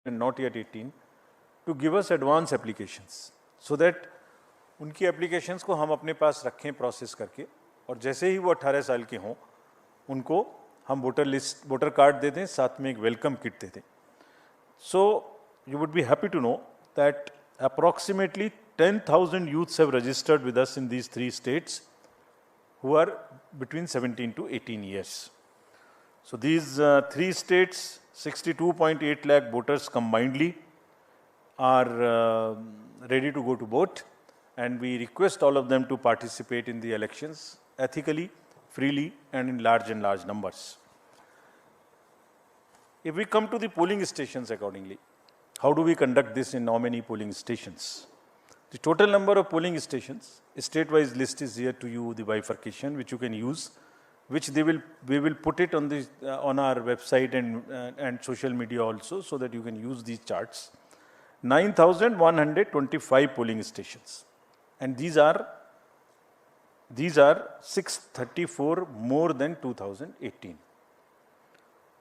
and not yet 18 to give us advance applications, so that उनकी applications को हम अपने पास रखें process करके, और जैसे ही वो 18 साल के हों उनको हम वोटर कार्ड दे दें, साथ में एक वेलकम किट दे दें. So you would be happy to know that approximately 10,000 youths have registered with us in these 3 states who are between 17 to 18 years. So these 3 states, 62.8 lakh voters combinedly are ready to go to vote, and we request all of them to participate in the elections ethically, freely, and in large numbers. If we come to the polling stations accordingly, how do we conduct this in how many polling stations? The total number of polling stations, state-wise list is here to you, the bifurcation which you can use, which we will put it on on our website and social media also, so that you can use these charts. 9,125 polling stations, and these are 634 more than 2018.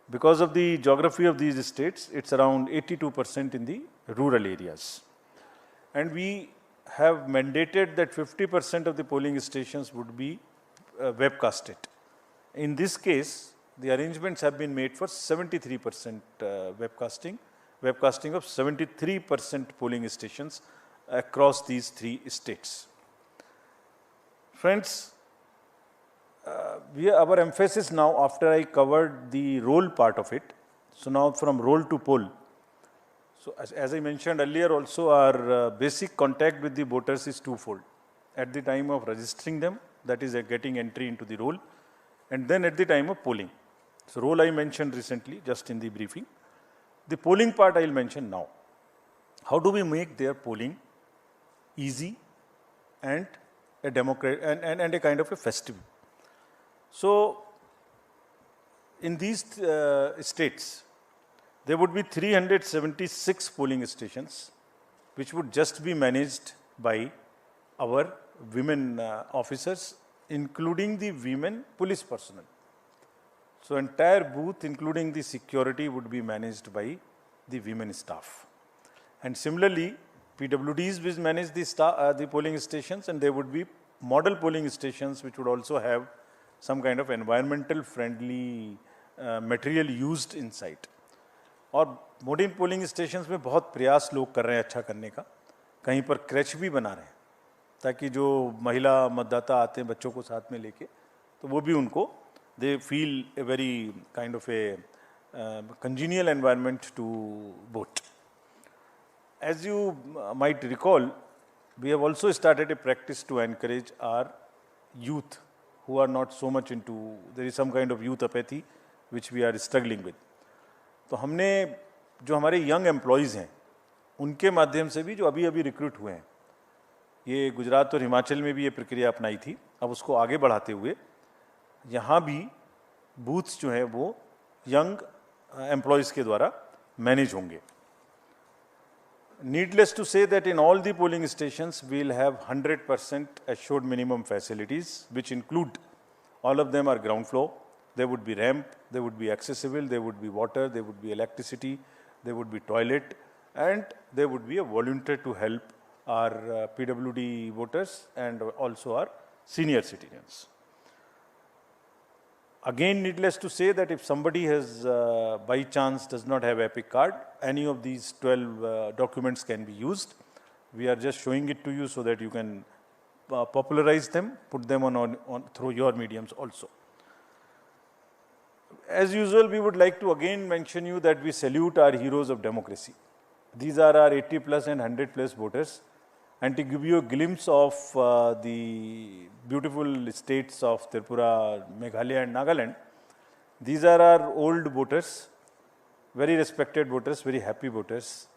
Because of the geography of these states, it's around 82% in the rural areas. And we have mandated that 50% of the polling stations would be webcasted. In this case, the arrangements have been made for 73% webcasting of 73% polling stations across these 3 states. Friends, our emphasis now, after I covered the roll part of it, so now from roll to poll. So as I mentioned earlier also, our basic contact with the voters is twofold. At the time of registering them, that is getting entry into the roll, and then at the time of polling. So roll I mentioned recently, just in the briefing. The polling part I will mention now. How do we make their polling easy and a and a kind of a festive? So in these states, there would be 376 polling stations, which would just be managed by our women officers, including the women police personnel. So entire booth, including the security, would be managed by the women staff. And similarly, PWDs will manage the polling stations, and there would be model polling stations which would also have some kind of environmental friendly material used inside. और modern polling stations में बहुत प्रयास लोग कर रहे हैं अच्छा करने का, कहीं पर क्रैच भी बना रहे हैं ताकि जो महिला मतदाता आते हैं बच्चों को साथ में लेके, तो वो भी उनको they feel a very kind of a congenial environment to vote. As you might recall, we have also started a practice to encourage our youth who are not so much into, there is some kind of youth apathy which we are struggling with. तो हमने जो हमारे young employees हैं उनके माध्यम से भी जो अभी रिक्रूट हुए हैं, ये गुजरात और हिमाचल में भी ये प्रक्रिया अपनाई थी, अब उसको आगे बढ़ाते हुए यहाँ भी बूथ्स जो हैं वो यंग एम्प्लॉयज़ के द्वारा मैनेज होंगे. Needless to say that in all the polling stations we will have 100% assured minimum facilities, which include, all of them are ground floor. There would be ramp, there would be accessible, there would be water, there would be electricity, there would be toilet, and there would be a volunteer to help our PWD voters and also our senior citizens. Again, needless to say that if somebody has by chance does not have EPIC card, any of these 12 documents can be used. We are just showing it to you so that you can popularize them, put them on through your mediums also. As usual, we would like to again mention you that we salute our heroes of democracy. These are our 80 plus and 100 plus voters. And to give you a glimpse of the beautiful states of Tripura, Meghalaya and Nagaland, these are our old voters, very respected voters, very happy voters.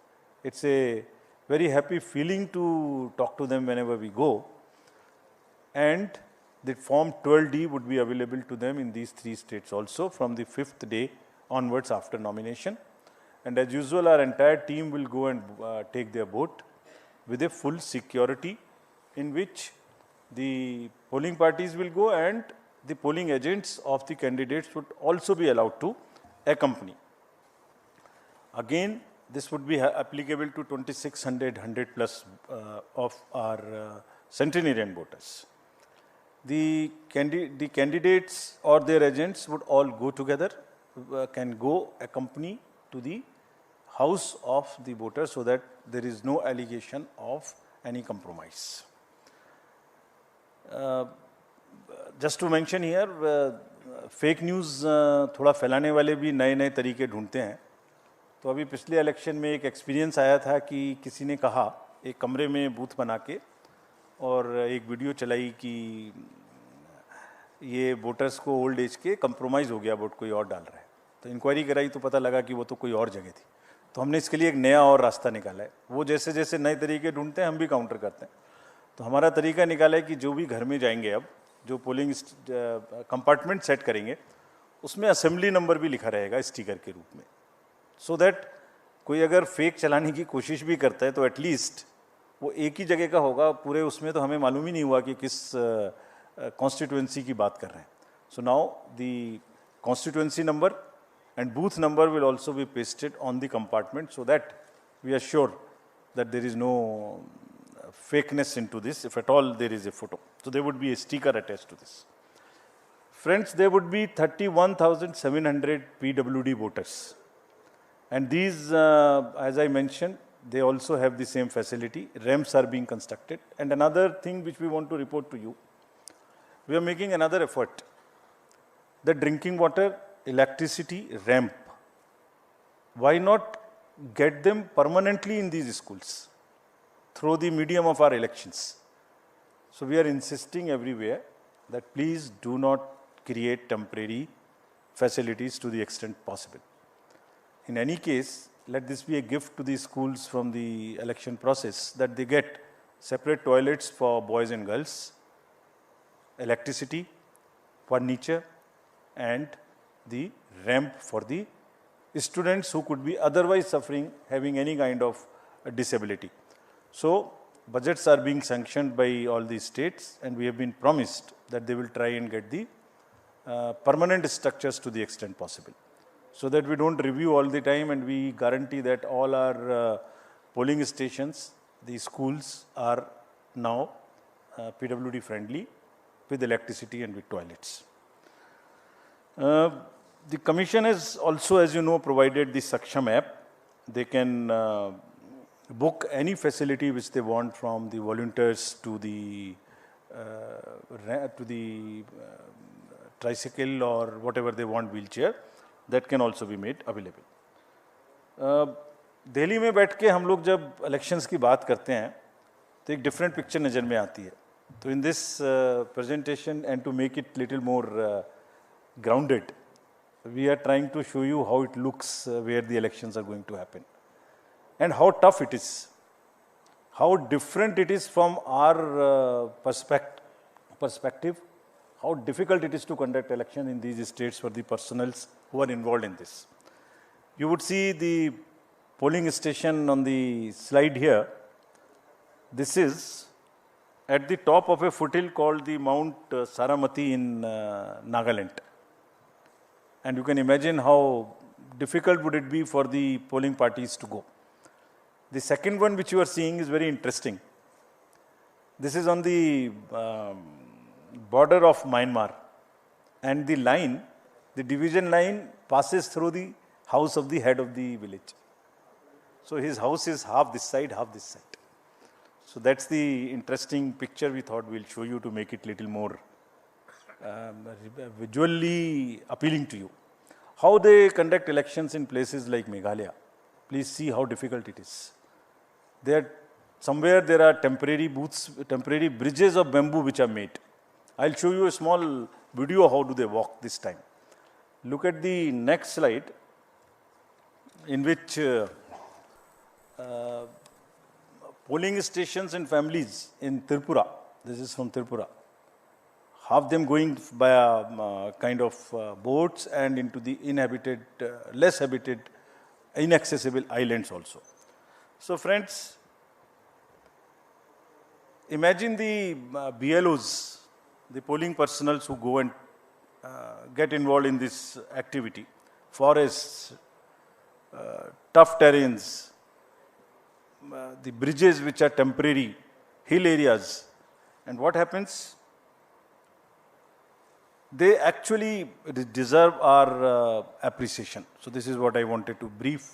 It's a very happy feeling to talk to them whenever we go. And the form 12D would be available to them in these 3 states also from the 5th day onwards after nomination. And as usual, our entire team will go and take their vote with a full security, in which the polling parties will go and the polling agents of the candidates would also be allowed to accompany. Again, this would be applicable to 2600, 100 plus of our centenarian voters. The candidates or their agents would all go together, can go accompany to the house of the voter so that there is no allegation of any compromise. Just to mention here, fake news थोड़ा फैलाने वाले भी नए नए तरीके ढूंढते हैं. तो अभी पिछले इलेक्शन में एक एक्सपीरियंस आया था कि किसी ने कहा एक कमरे में बूथ बना के और एक वीडियो चलाई कि ये वोटर्स को ओल्ड एज के कंप्रोमाइज़ हो गया, वोट कोई और डाल रहा है. तो इंक्वायरी कराई तो पता लगा कि वो तो कोई और जगह थी. तो हमने इसके लिए एक नया और रास्ता निकाला है. वो जैसे जैसे नए तरीके ढूंढते हैं हम भी काउंटर करते हैं. तो हमारा तरीका निकाला है कि जो भी घर में जाएंगे, अब जो पोलिंग कंपार्टमेंट सेट करेंगे उसमें असेंबली नंबर भी लिखा रहेगा स्टिकर के रूप में, सो दैट कोई अगर फेक चलाने की कोशिश भी करता है तो एटलीस्ट वो एक ही जगह का होगा. पूरे उसमें तो हमें मालूम ही नहीं हुआ कि किस कॉन्स्टिट्यूएंसी की बात कर रहे हैं. So now the constituency number and booth number will also be pasted on the compartment so that we are sure that there is no fakeness into this, if at all there is a photo. So there would be a sticker attached to this. Friends, there would be 31,700 PWD voters. And these, as I mentioned, they also have the same facility. Ramps are being constructed. And another thing which we want to report to you, we are making another effort. The drinking water, electricity, ramp. Why not get them permanently in these schools through the medium of our elections? So we are insisting everywhere that please do not create temporary facilities to the extent possible. In any case, let this be a gift to the schools from the election process that they get separate toilets for boys and girls, electricity, furniture, and the ramp for the students who could be otherwise suffering, having any kind of disability. So budgets are being sanctioned by all the states, and we have been promised that they will try and get the permanent structures to the extent possible, so that we don't review all the time, and we guarantee that all our polling stations, the schools are now PWD friendly with electricity and with toilets. The Commission has also, as you know, provided the Saksham app. They can book any facility which they want, from the volunteers to the tricycle or whatever they want, wheelchair, that can also be made available. Delhi में बैठ के हम लोग जब elections की बात करते हैं तो एक डिफरेंट पिक्चर नज़र में आती है. तो in this presentation and to make it little more grounded, we are trying to show you how it looks where the elections are going to happen, and how tough it is, how different it is from our perspective, how difficult it is to conduct election in these states for the personals who are involved in this. You would see the polling station on the slide here. This is at the top of a foothill called the Mount Saramati in Nagaland. And you can imagine how difficult would it be for the polling parties to go. The second one which you are seeing is very interesting. This is on the border of Myanmar, and the line, the division line, passes through the house of the head of the village. So his house is half this side, half this side. So that's the interesting picture we thought we'll show you to make it little more visually appealing to you. How they conduct elections in places like Meghalaya. Please see how difficult it is. Somewhere there are temporary booths, temporary bridges of bamboo which are made. I'll show you a small video how do they walk this time. Look at the next slide, in which polling stations and families in Tripura, this is from Tripura, half them going by kind of boats and into the inhabited, less habited, inaccessible islands also. So friends, imagine the BLOs, the polling personals who go and get involved in this activity, forests, tough terrains, the bridges which are temporary, hill areas. And what happens? They actually deserve our appreciation. So this is what I wanted to brief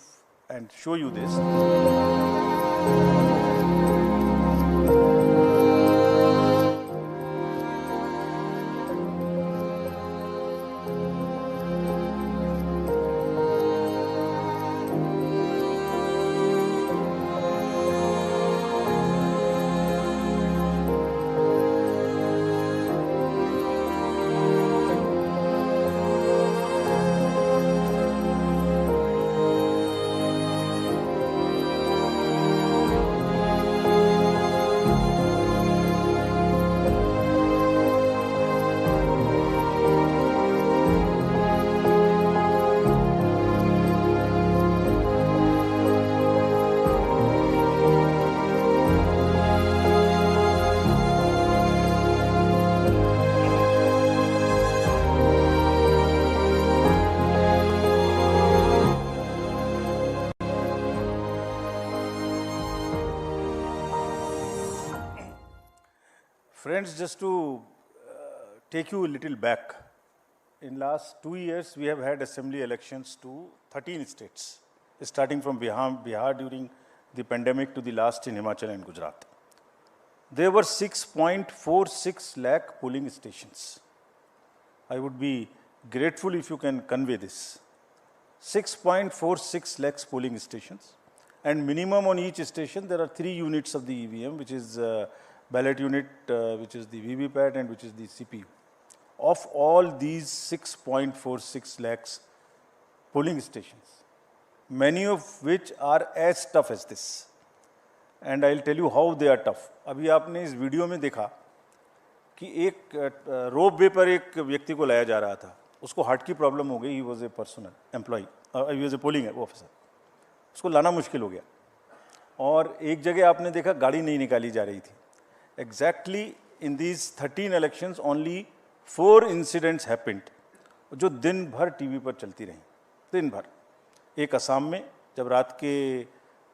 and show you this. Friends, just to take you a little back, in last 2 years we have had assembly elections to 13 states, starting from Bihar during the pandemic to the last in Himachal and Gujarat. There were 6.46 lakh polling stations. I would be grateful if you can convey this. 6.46 lakhs polling stations, and minimum on each station there are 3 units of the EVM, which is ballot unit, which is the VVPAT and which is the CPU. Of all these 6.46 lakhs polling stations, many of which are as tough as this. And I'll tell you how they are tough. अभी आपने इस video में देखा कि एक रोप वे पर एक व्यक्ति को लाया जा रहा था, उसको हार्ट की प्रॉब्लम हो गई, he was a personal employee, he was a polling officer, उसको लाना मुश्किल हो गया। और एक जगह आपने देखा गाड़ी नहीं निकाली जा रही थी। Exactly in these 13 elections, only 4 incidents happened, जो दिन भर टीवी पर चलती रहीं, दिन भर। एक असम में जब रात के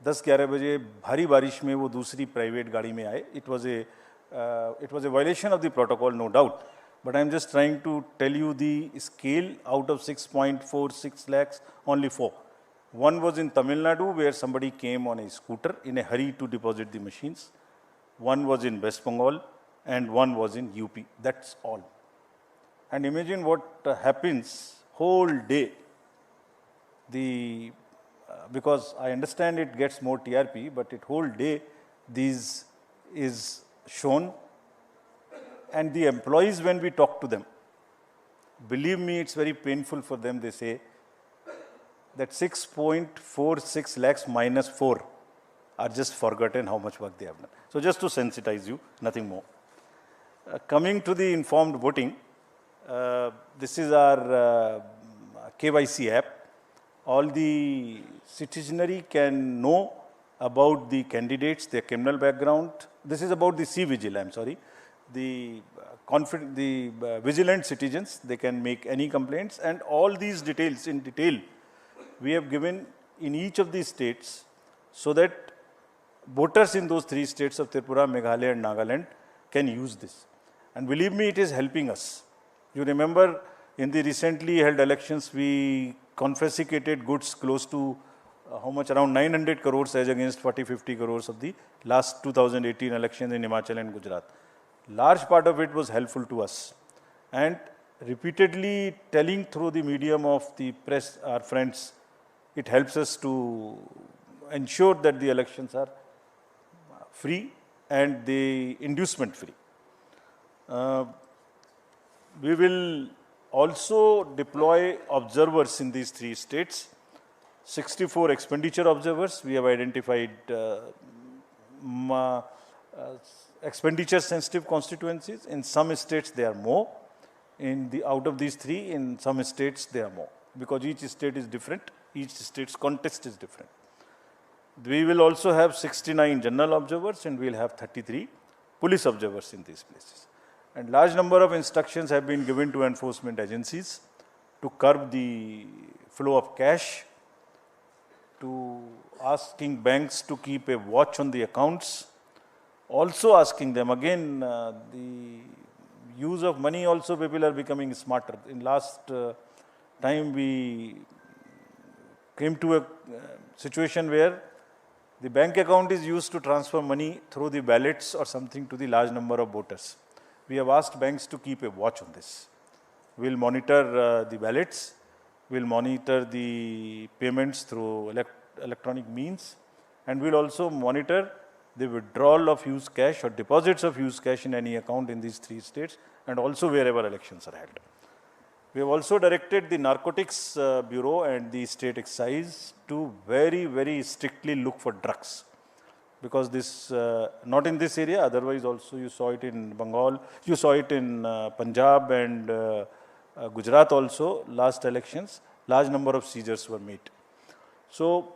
10-11 बजे भारी बारिश में वो दूसरी प्राइवेट गाड़ी में आए, it was a violation of the protocol, no doubt, but I am just trying to tell you the scale. Out of 6.46 lakhs, only 4. One was in Tamil Nadu, where somebody came on a scooter in a hurry to deposit the machines. One was in West Bengal and one was in UP. That's all. And imagine what happens whole day. Because I understand it gets more TRP, but it whole day this is shown. And the employees, when we talk to them, believe me, it's very painful for them. They say that 6.46 lakhs minus 4 are just forgotten how much work they have done. So just to sensitize you, nothing more. Coming to the informed voting, this is our KYC app. All the citizenry can know about the candidates, their criminal background. This is about the C-Vigil, I'm sorry. The vigilant citizens, they can make any complaints, and all these details in detail we have given in each of these states, so that voters in those 3 states of Tripura, Meghalaya and Nagaland can use this. And believe me, it is helping us. You remember in the recently held elections, we confiscated goods close to how much, around 900 crores as against 40-50 crores of the last 2018 elections in Himachal and Gujarat. Large part of it was helpful to us. And repeatedly telling through the medium of the press, our friends, it helps us to ensure that the elections are free and the inducement free. We will also deploy observers in these 3 states. 64 expenditure observers. We have identified expenditure sensitive constituencies. In some states there are more. Out of these 3, in some states there are more, because each state is different. Each state's context is different. We will also have 69 general observers, and we will have 33 police observers in these places. And large number of instructions have been given to enforcement agencies to curb the flow of cash. to asking banks to keep a watch on the accounts, also asking them again, the use of money also people are becoming smarter. In last time we came to a situation where the bank account is used to transfer money through the ballots or something to the large number of voters. We have asked banks to keep a watch on this. We will monitor the ballots, we will monitor the payments through electronic means, and we will also monitor the withdrawal of used cash or deposits of used cash in any account in these 3 states, and also wherever elections are held. We have also directed the Narcotics Bureau and the State Excise to very, very strictly look for drugs. Because this, not in this area, otherwise also you saw it in Bengal, you saw it in Punjab and Gujarat also, last elections, large number of seizures were made. So,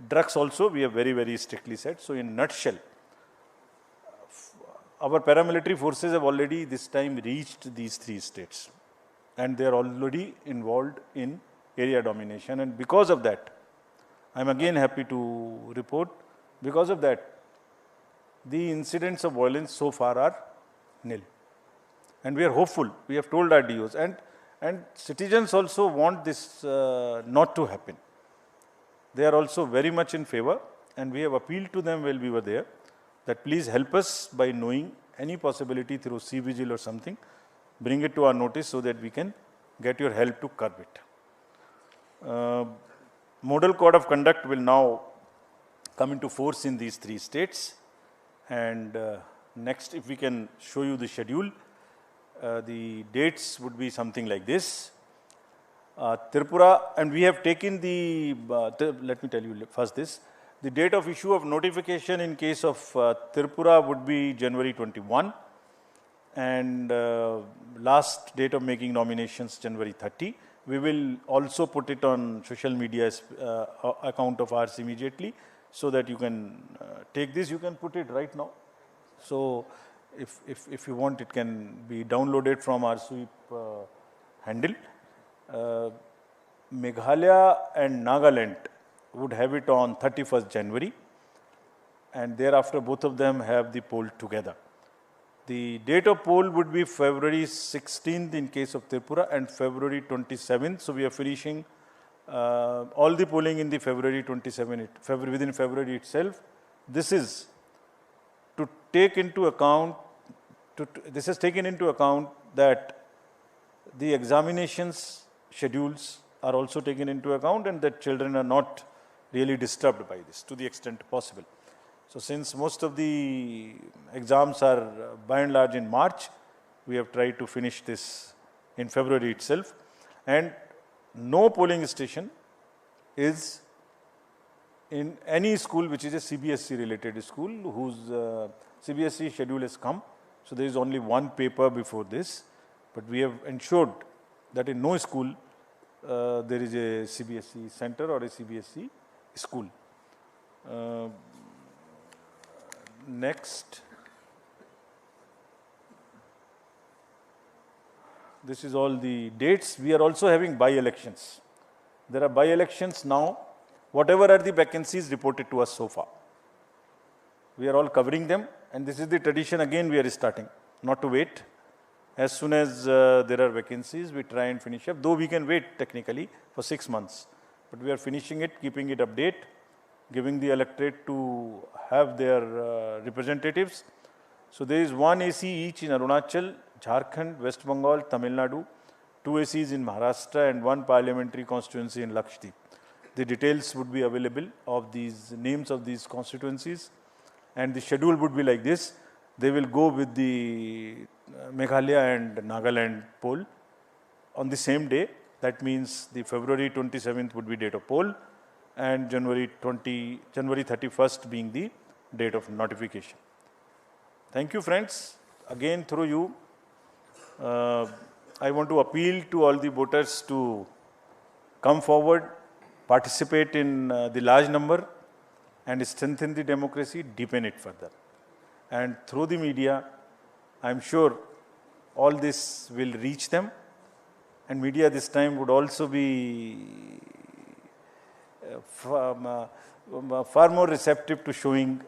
drugs also we have very, very strictly said. So, in nutshell, our paramilitary forces have already this time reached these 3 states. And they are already involved in area domination, and because of that, I am again happy to report, because of that, the incidents of violence so far are nil. And we are hopeful, we have told our DOs, and citizens also want this not to happen. They are also very much in favor, and we have appealed to them while we were there, that please help us by knowing any possibility through C-Vigil or something, bring it to our notice so that we can get your help to curb it. Model Code of Conduct will now come into force in these 3 states. And next, if we can show you the schedule, the dates would be something like this. Tripura, and we have taken the, let me tell you first this, the date of issue of notification in case of Tripura would be January 21. And last date of making nominations January 30. We will also put it on social media account of ours immediately, so that you can take this, you can put it right now. So if you want, it can be downloaded from our sweep handle. Meghalaya and Nagaland would have it on 31st January, and thereafter both of them have the poll together. The date of poll would be February 16th in case of Tripura and February 27th. So we are finishing all the polling in the February 27th, within February itself. This is to take into account, this is taken into account that the examinations schedules are also taken into account, and that children are not really disturbed by this to the extent possible. So since most of the exams are by and large in March, we have tried to finish this in February itself. And no polling station is in any school which is a CBSE related school whose CBSE schedule has come. So there is only one paper before this, but we have ensured that in no school there is a CBSE center or a CBSE school. Next, this is all the dates. We are also having by-elections. There are by-elections now, whatever are the vacancies reported to us so far. We are all covering them, and this is the tradition again we are starting, not to wait. As soon as there are vacancies, we try and finish up, though we can wait technically for 6 months. But we are finishing it, keeping it update, giving the electorate to have their representatives. So there is 1 AC each in Arunachal, Jharkhand, West Bengal, Tamil Nadu, 2 ACs in Maharashtra, and 1 parliamentary constituency in Lakshadweep. The details would be available of these names of these constituencies, and the schedule would be like this. They will go with the Meghalaya and Nagaland poll on the same day. That means the February 27th would be date of poll, and January 31st being the date of notification. Thank you, friends. Again, through you, I want to appeal to all the voters to come forward, participate in the large number, and strengthen the democracy, deepen it further. And through the media, I am sure all this will reach them, and media this time would also be far more receptive to showing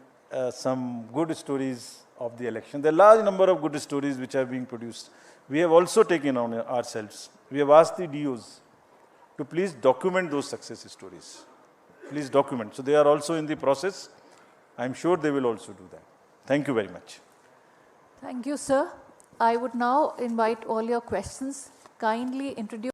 some good stories of the election. There are large number of good stories which are being produced. We have also taken on ourselves. We have asked the DOs to please document those success stories. Please document. So they are also in the process. I am sure they will also do that. Thank you very much. Thank you, sir. I would now invite all your questions. Kindly introduce